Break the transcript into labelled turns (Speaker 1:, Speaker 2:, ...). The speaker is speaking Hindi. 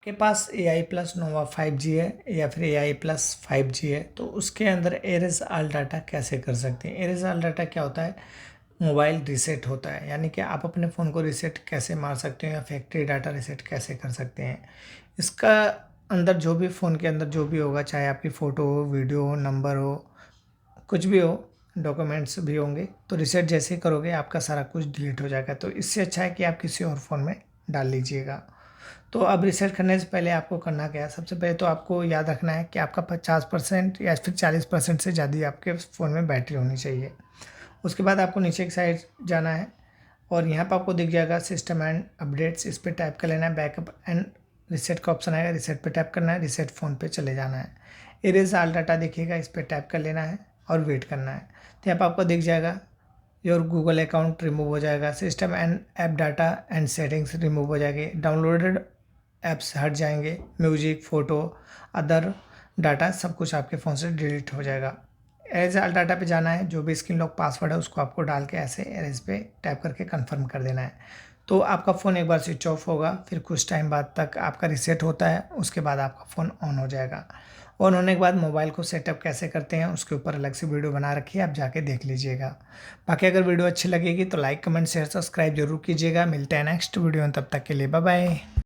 Speaker 1: आपके पास AI प्लस नोवा 5G है या फिर AI प्लस 5G है, तो उसके अंदर एरेज ऑल डाटा कैसे कर सकते हैं। एरेज ऑल डाटा क्या होता है, मोबाइल रीसेट होता है, यानी कि आप अपने फ़ोन को रीसेट कैसे मार सकते हो या फैक्ट्री डाटा रीसेट कैसे कर सकते हैं। इसका अंदर जो भी फ़ोन के अंदर जो भी होगा, चाहे आपकी फ़ोटो हो, वीडियो हो, नंबर हो, कुछ भी हो, डॉक्यूमेंट्स भी होंगे, तो रीसेट जैसे ही करोगे आपका सारा कुछ डिलीट हो जाएगा। तो इससे अच्छा है कि आप किसी और फ़ोन में डाल लीजिएगा। तो अब रीसेट करने से पहले आपको करना क्या है, सबसे पहले तो आपको याद रखना है कि आपका 50% या फिर 40% से ज़्यादा आपके फ़ोन में बैटरी होनी चाहिए। उसके बाद आपको नीचे की साइड जाना है और यहाँ पर आपको दिख जाएगा सिस्टम एंड अपडेट्स, इस पर टाइप कर लेना है। बैकअप एंड रीसेट का ऑप्शन आएगा, रीसेट पे टैप करना है, रीसेट फ़ोन पे चले जाना है। इरेज ऑल डाटा दिखेगा, इस पर टैप कर लेना है और वेट करना है। तो यहाँ पर आपको दिख जाएगा योर गूगल अकाउंट रिमूव हो जाएगा, system and app data and settings remove हो जाएगी, डाउनलोडेड ऐप्स हट जाएंगे, म्यूजिक, फ़ोटो, अदर डाटा सब कुछ आपके फ़ोन से डिलीट हो जाएगा। एरेज ऑल डाटा पे जाना है, जो भी स्क्रीन लॉक पासवर्ड है उसको आपको डाल के ऐसे एरेज पे टैप करके कंफर्म कर देना है। तो आपका फ़ोन एक बार स्विच ऑफ होगा, फिर कुछ टाइम बाद तक आपका रीसेट होता है, उसके बाद आपका फ़ोन ऑन हो जाएगा। ऑन होने के बाद मोबाइल को सेटअप कैसे करते हैं उसके ऊपर अलग से वीडियो बना रखी है, आप जाके देख लीजिएगा। बाकी अगर वीडियो अच्छी लगेगी तो लाइक, कमेंट, शेयर, सब्सक्राइब जरूर कीजिएगा। मिलते हैं नेक्स्ट वीडियो में, तब तक के लिए बाय बाय।